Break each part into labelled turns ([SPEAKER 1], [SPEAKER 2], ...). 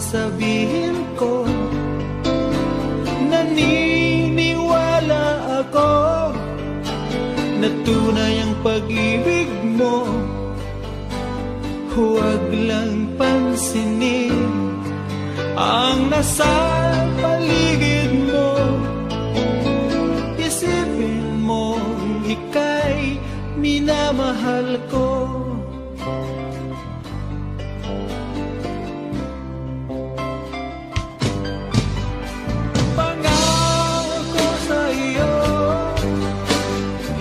[SPEAKER 1] sasabihin ko. Naniniwala ako na tunay ang pag-ibig mo. Huwag lang pansinin ang nasa paligid mo. Isipin mo ika'y minamahal ko. Pangako sa iyo,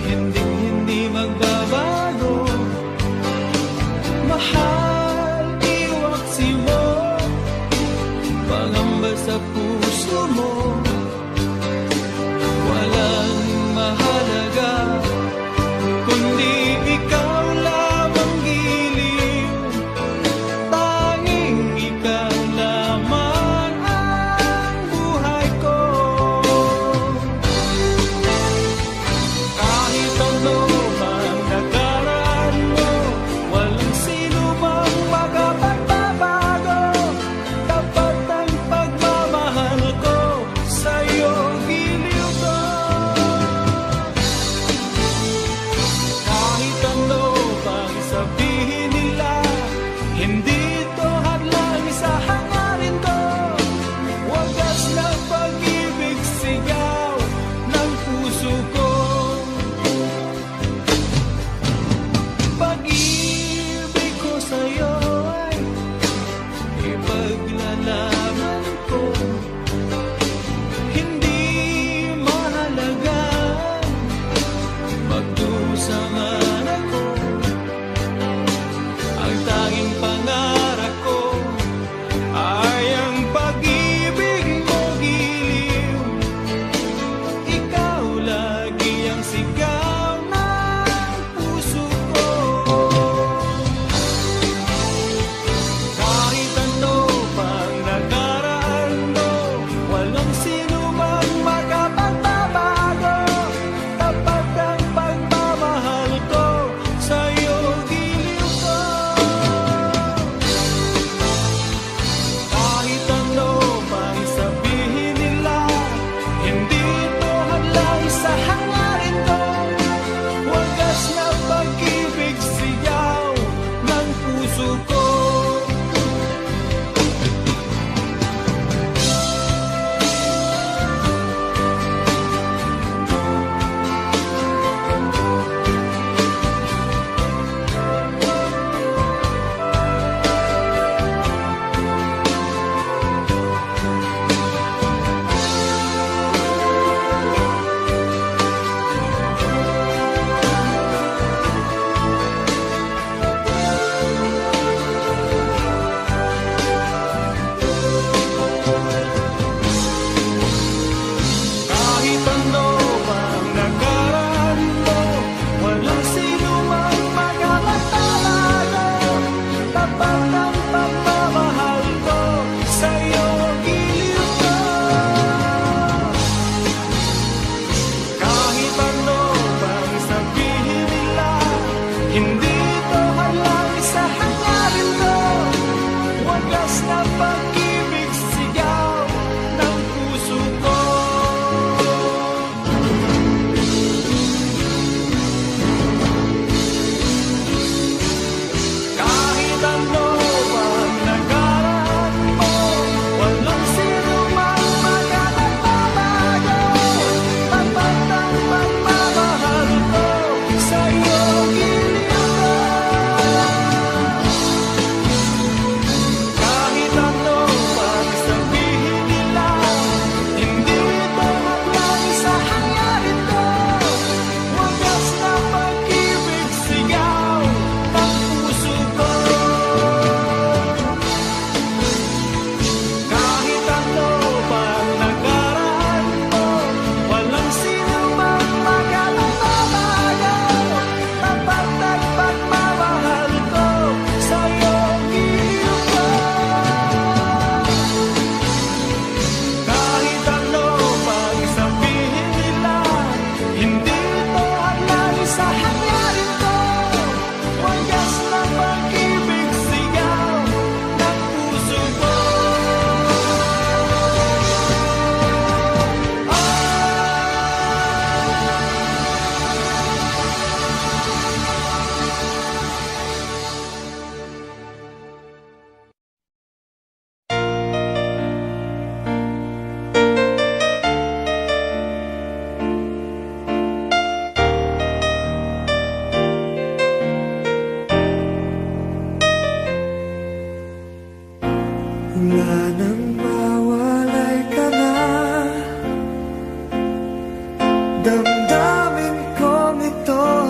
[SPEAKER 1] hindi magbabago. Mahal, iwaksi mo, pangamba sa puso mo. Walang mahalaga kundi ikaw lang.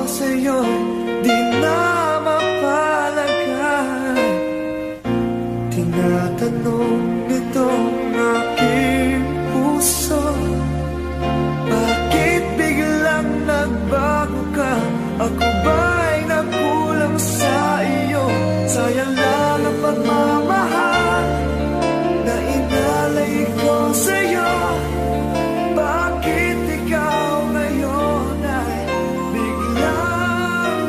[SPEAKER 2] sa'yo'y di na mapalagay. Tinatanong nitong aking puso, bakit biglang nagbago ka? Ako ba'y nagkulang sa iyo? Sayang lang ang pagmamahal na inalay ko sa'yo. Bakit ikaw ngayon ay biglang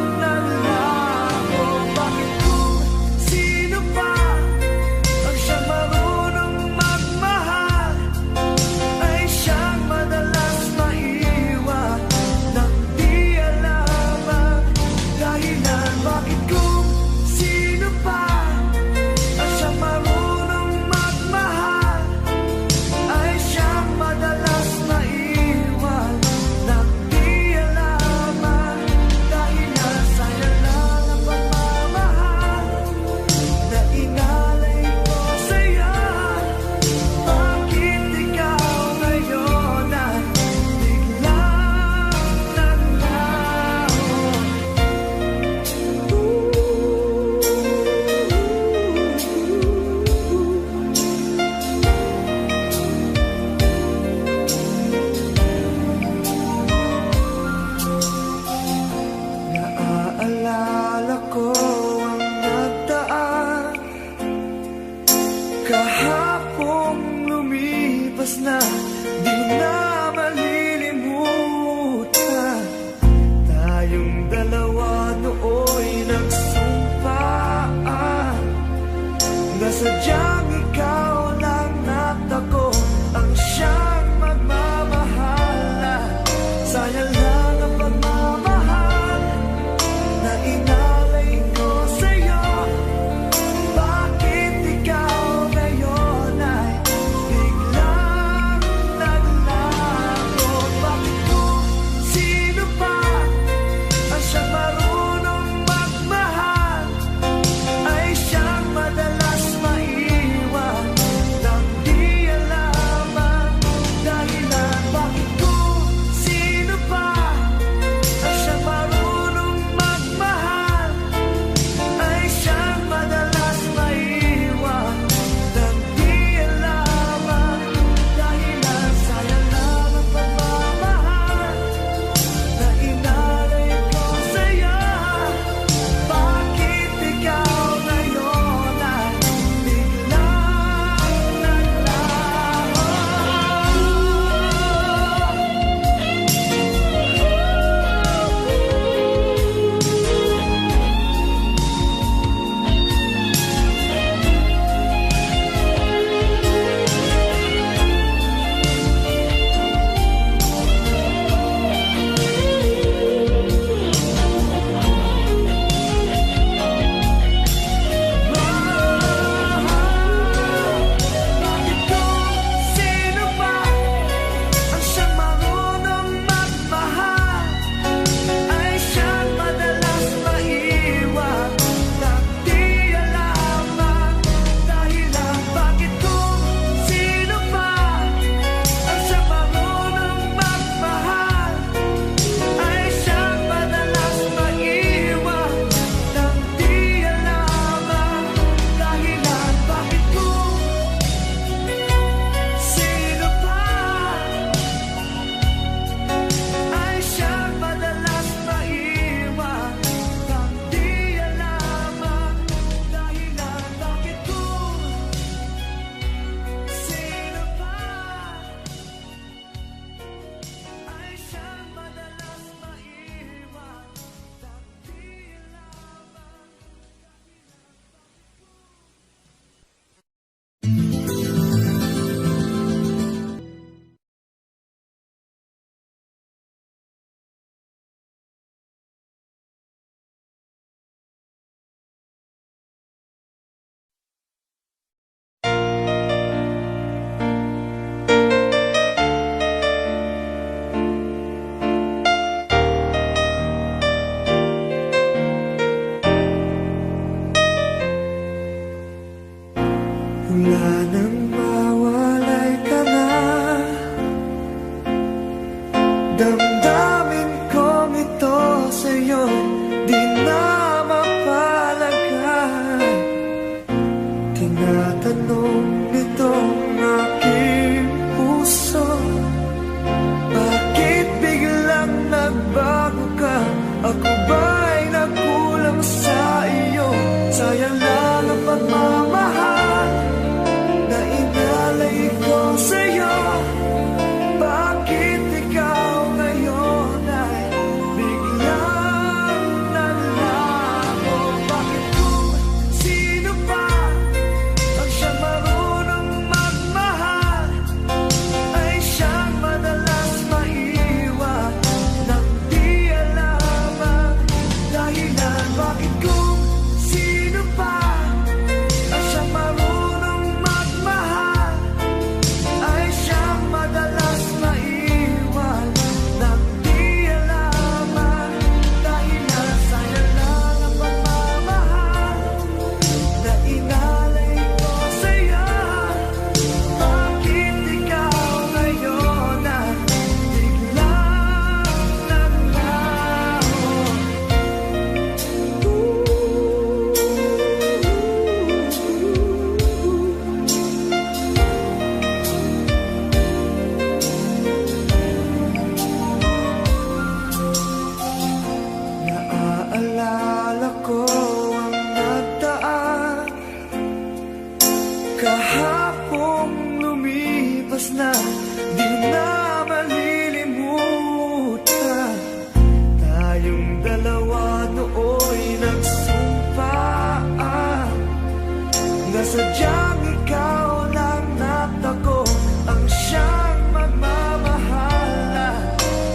[SPEAKER 2] sadyang ikaw lang natako ang siyang magmamahala.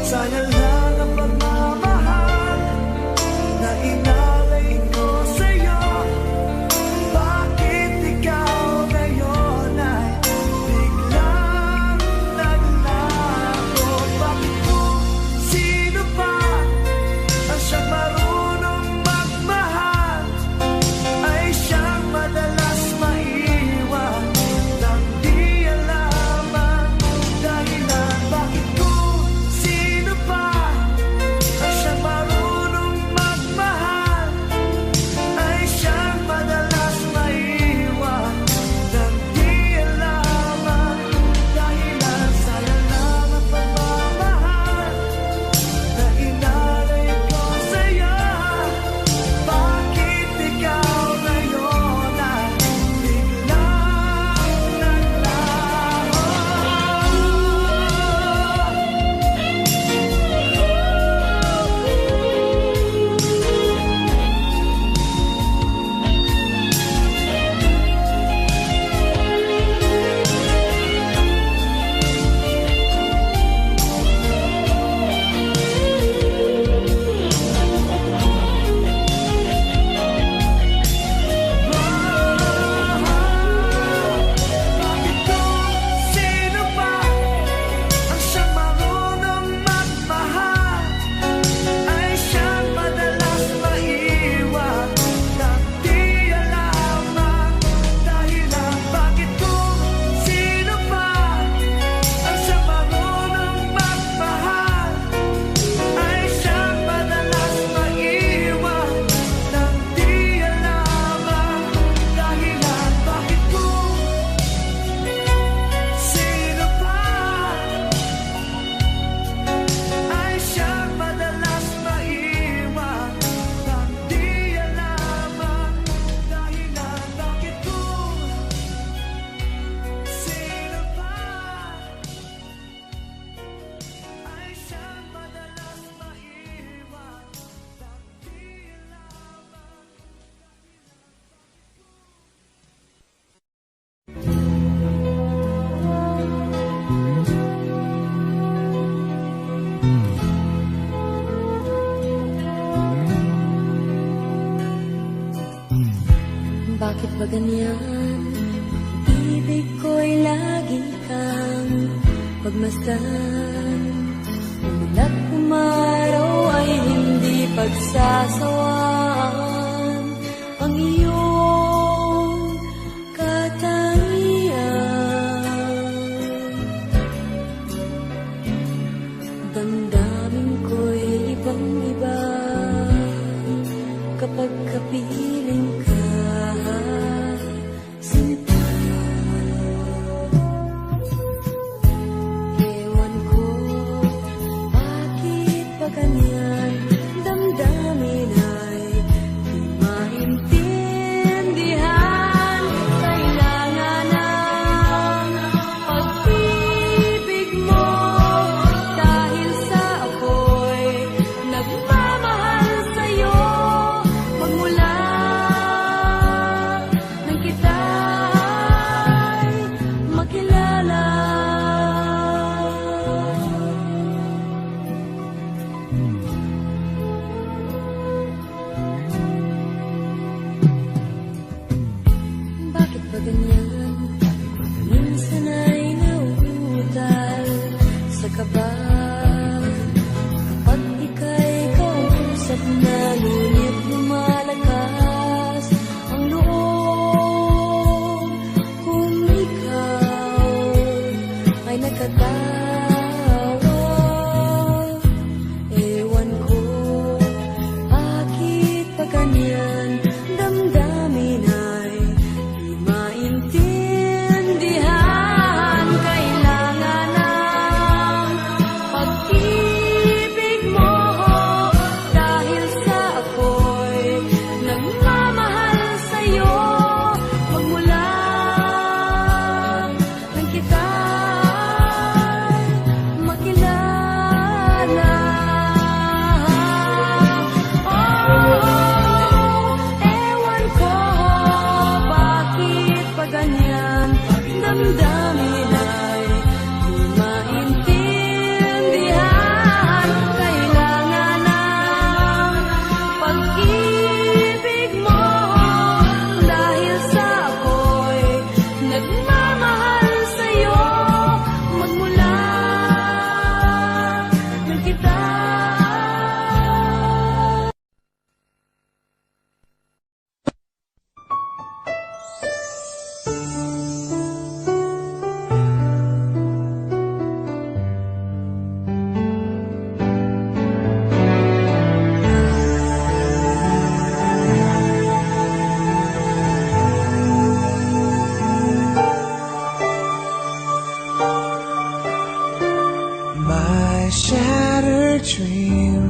[SPEAKER 2] Sayang lang ang pagmamahal na inalay ko sa'yo. Bakit ikaw ngayon ay biglang naglaho? Bakit kung sino pa ang siyang marunong magmahal ay siyang madalas maiwan nang di alam ang dahilan? Bakit kung sino pa ang siyang marunong magmahal ay siyang madalas maiwan nang di alam ang dahilan? Sayang lang ang pagmamahal na inalay ko sa'yo. Bakit ikaw ngayon ay biglang naglaho? Bakit kung sino pa ang siyang marunong magmahal ay siyang madalas maiwan nang di alam ang dahilan? Bakit kung sino pa ang siyang marunong magmahal ay siyang madalas maiwan nang di alam ang dahilan? Bakit kung sino pa ay siyang madalas maiwan nang di alam ang dahilan? Bakit kung sino pa ay siyang madalas maiwan nang di alam ang
[SPEAKER 3] Bakit ba ganyan? Ibig ko'y lagi kang pagmasdan. Umulat umaraw ay hindi pagsasawaan ang iyong katangian. Damdamin ko'y ibang-iba kapag kapiling ka. Sinta, ewan ko bakit ba ganyan? Damdamin ay di maintindihan. Kailangan ng pag-ibig mo dahil sa ako'y nagmamahal sa'yo. Magmula nang kita'y makilala.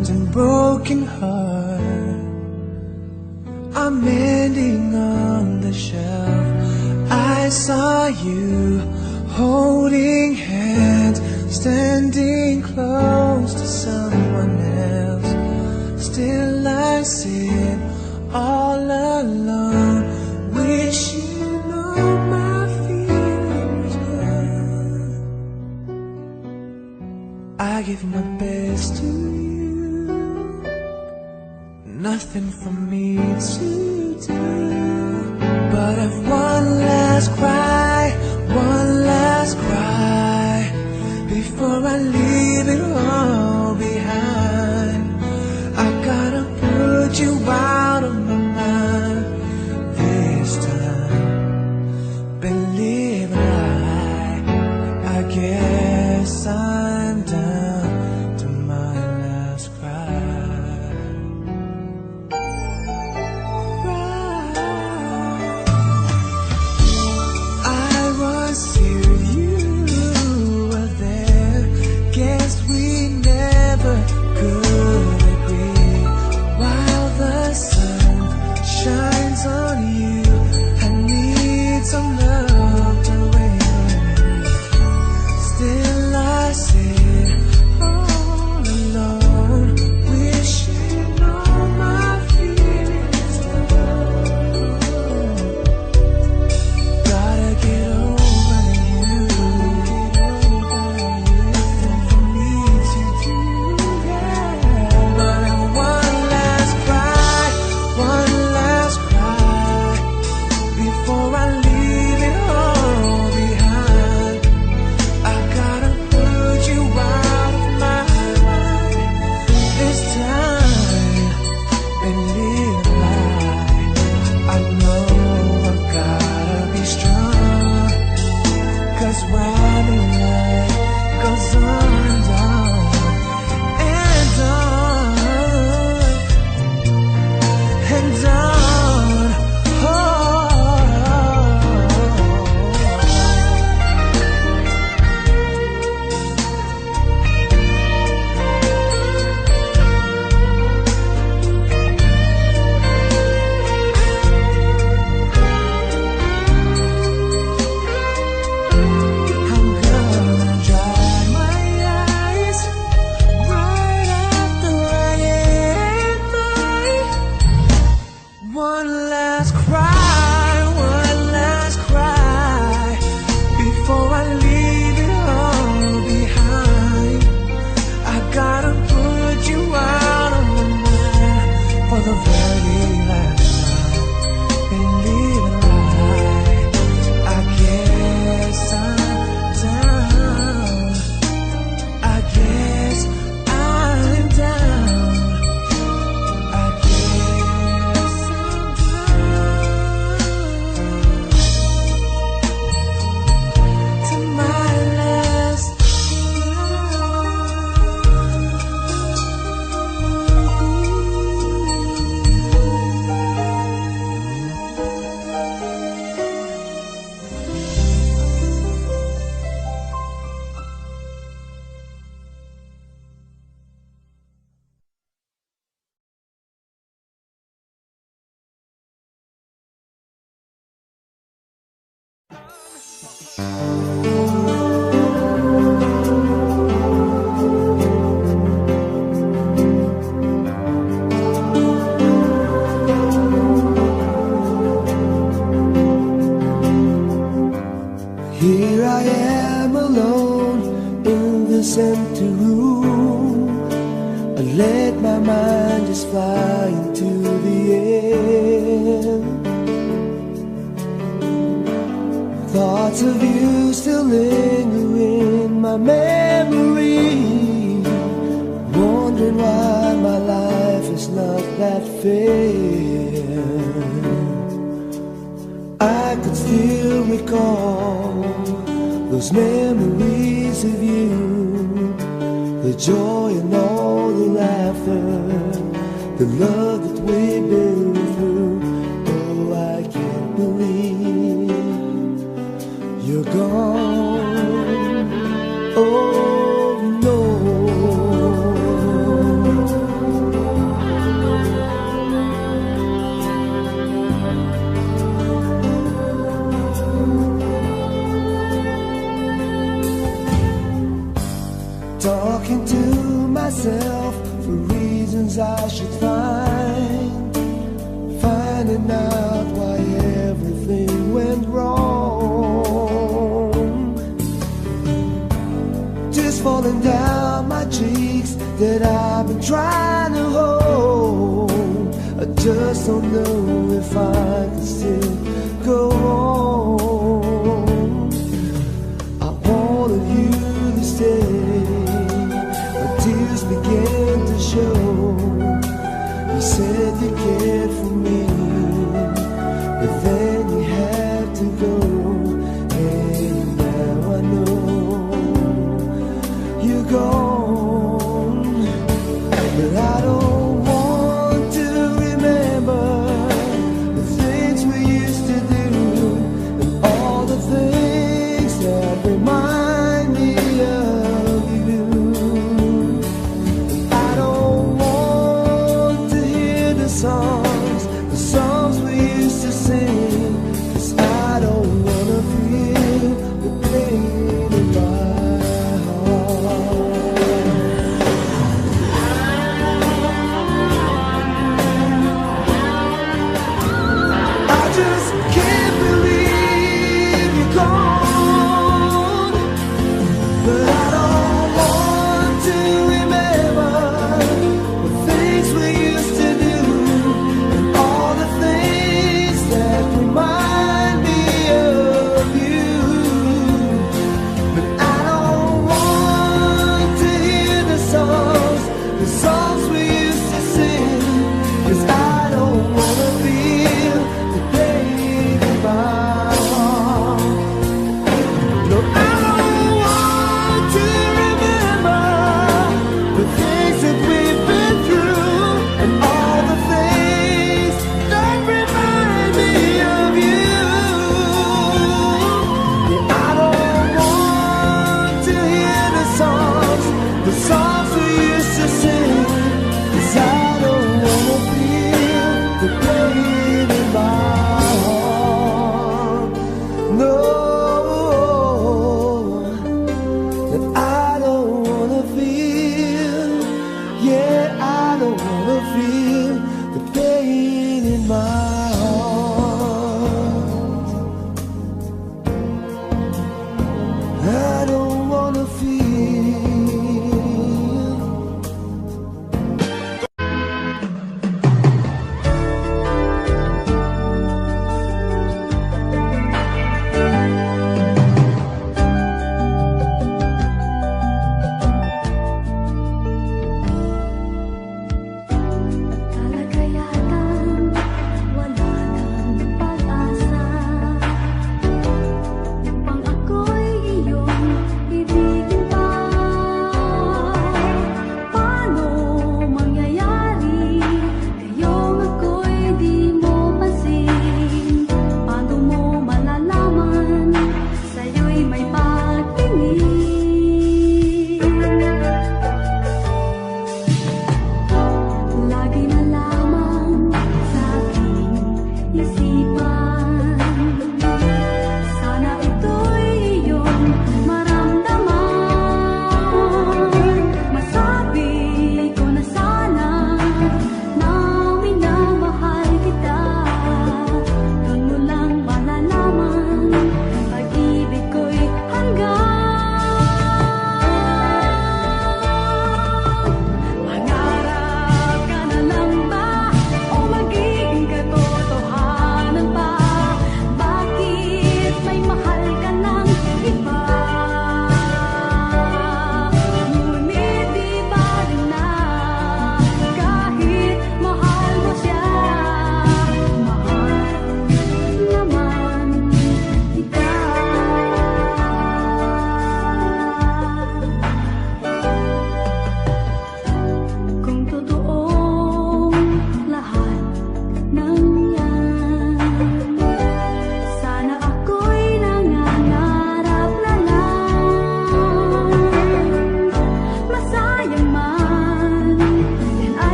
[SPEAKER 1] wounds and broken heart are mending on the shelf. I saw you holding hands, standing close to someone else. Still I sit all alone, wishing all my feelings were. I give my best to you, nothing for me to do but have one last cry, one last cry before I leave it all behind. I gotta put you out of my mind this time. Believe I guess I'm down to my last cry. I was here, you were there. Guess we never could agree. While the sun shines on you, I need some love to rain. Still I sit all alone, wishing all my feelings were. Gotta get over you, nothing for me to do, yeah. But one last cry, one last cry before I leave it all behind. I gotta put you out of my mind this time. Believe I know I gotta be strong, 'cause riding life goes on and on and on and on. I'm gonna dry my eyes right after I end mine. One last cry, one last cry before I leave it all behind. I gotta put you out of my mind for the very last time. Believe it or not, I guess I'm down. I guess I'm down. I guess I'm down to my last
[SPEAKER 4] Here I am alone in this empty room. I let my mind just fly into the air. Thoughts of you still linger in my memory, wondering why my life is not that fair. I could still recall those memories of you, the joy and all the laughter, the love that we've been through. Oh, I can't believe you're gone. Oh no. things I should find, finding out why everything went wrong. Tears falling down my cheeks that I've been trying to hold. I just don't know if I can still go on. I wanted you to stay, but tears began to show. You said you cared for me, but then you had to go. And now I know you're gone, but I don't want to remember the things we used to do and all the things that remind me of you. I don't want to hear the songs we used to sing, 'cause I don't wanna feel the pain in my heart. I just can't believe you're gone, but I don't want to remember the things we used to do and all the things that remind me of you. But I don't want to hear the songs we used to sing, 'cause I don't wanna feel the pain in my heart. No, I don't want to remember the things that we've been through and all the things that remind me of you. Yeah, I don't want to hear the songs we used to sing, 'cause I don't wanna feel the pain in my heart. No, that I don't wanna feel, yeah, I don't wanna feel the pain in my heart. I don't wanna feel.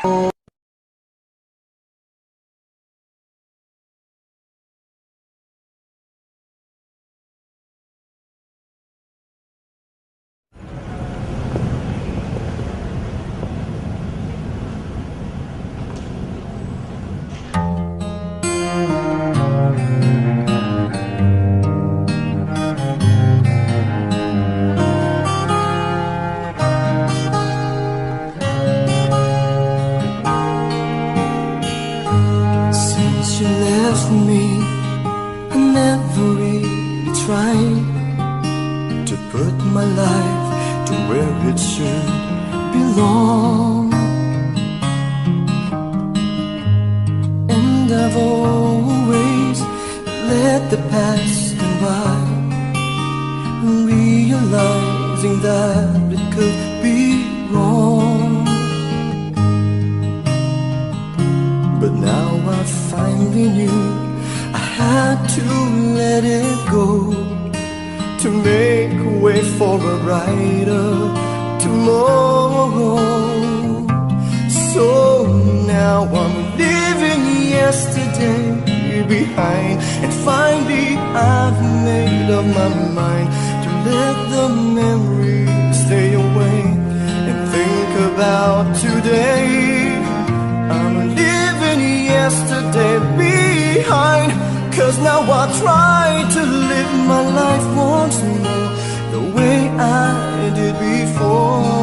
[SPEAKER 1] Since you left me, I never really tried to put my life to where it should belong. And I've always let the past come by, realizing that it could be wrong. But now I finally knew I had to let it go to make way for a brighter tomorrow. So now I'm leaving yesterday behind, and finally I've made up my mind to let the memories stay away and think about today. I'm leaving yesterday behind, 'cause now I try to live my life once more the way I did before.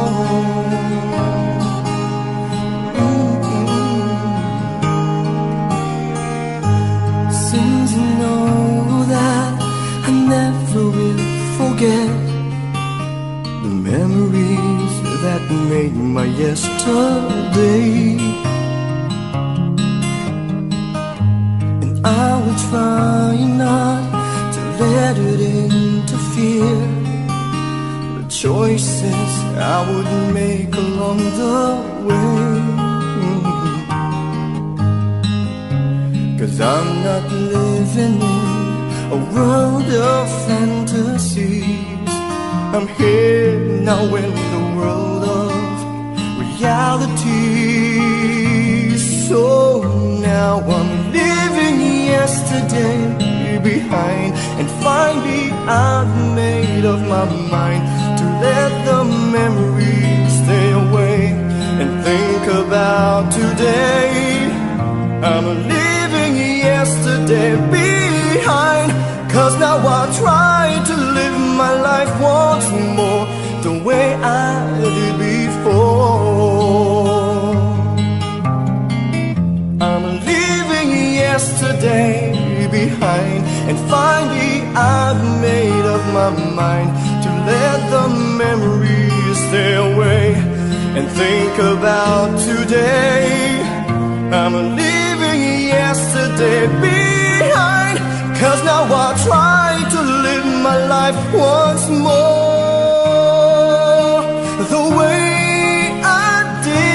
[SPEAKER 1] Since I know that I never will forget the memories that made my yesterday, I will try not to let it interfere the choices I would make along the way. 'Cause I'm not living in a world of fantasies. I'm here now in the world of reality. So now I'm leaving yesterday behind, and finally I've made up my mind to let the memories stay away and think about today. I'm leaving yesterday behind, 'cause now I try to live my life once more the way I did before. I'm leaving yesterday behind, and finally I've made up my mind to let the memories stay away and think about today. I'm leaving yesterday behind, 'cause now I try to live my life once more the way I did.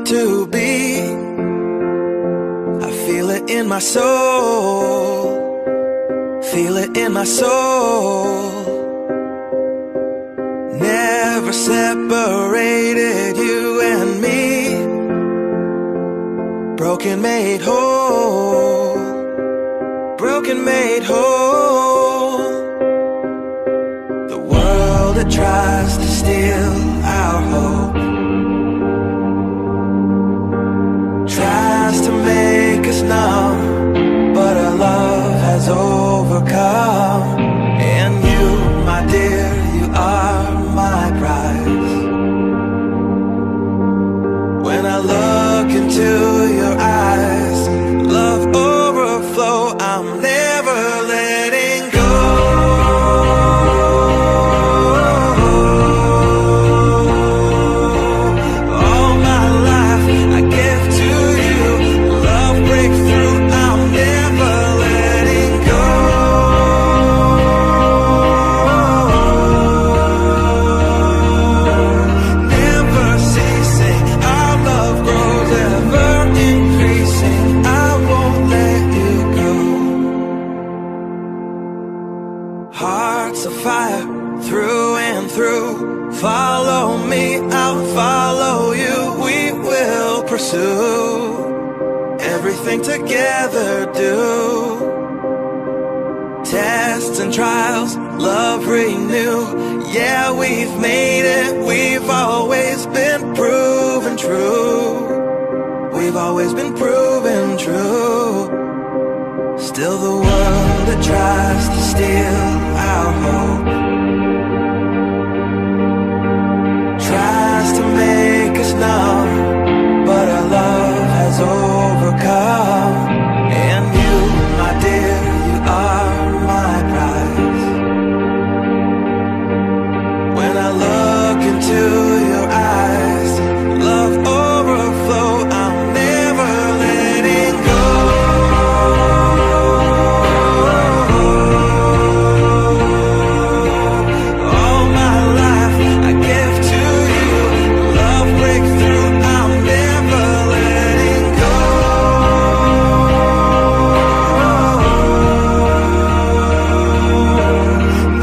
[SPEAKER 1] to be. I feel it in my soul, feel it in my soul. Never separated, you and me. Broken made whole, broken made whole. The world that tries to steal our hope tries to make us numb, but our love has overcome. And you, my dear, you are my prize. When I look into your eyes, love overflow, I'm never letting go. All my life I give to you, love breakthrough, I'm never letting go. Never ceasing, our love grows ever increasing, I won't let you go. Hearts of fire through and through, follow me, I'll follow you. We will pursue everything together, do tests and trials, love renew. Yeah, we've made it, we've always been proven true. We've always been proven true. Still the world that tries to steal our hope tries to make us numb, but our love has overcome. And you, my dear, you are my prize. When I look into your eyes, love overflow, I'm never letting go. All my life I give to you, love breakthrough, I'm never letting go.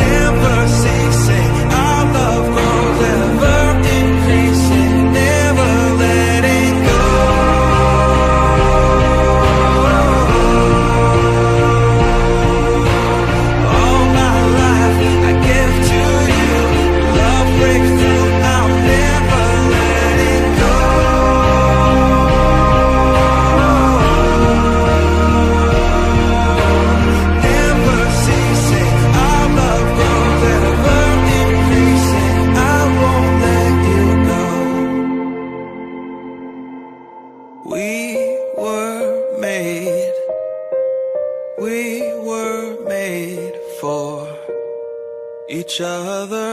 [SPEAKER 1] Never ceasing, our love grows ever increasing, never letting go. All my life I give to you, love breakthrough, I'm never letting go. Never ceasing, our love grows ever increasing, I won't let you go. We were made for each other.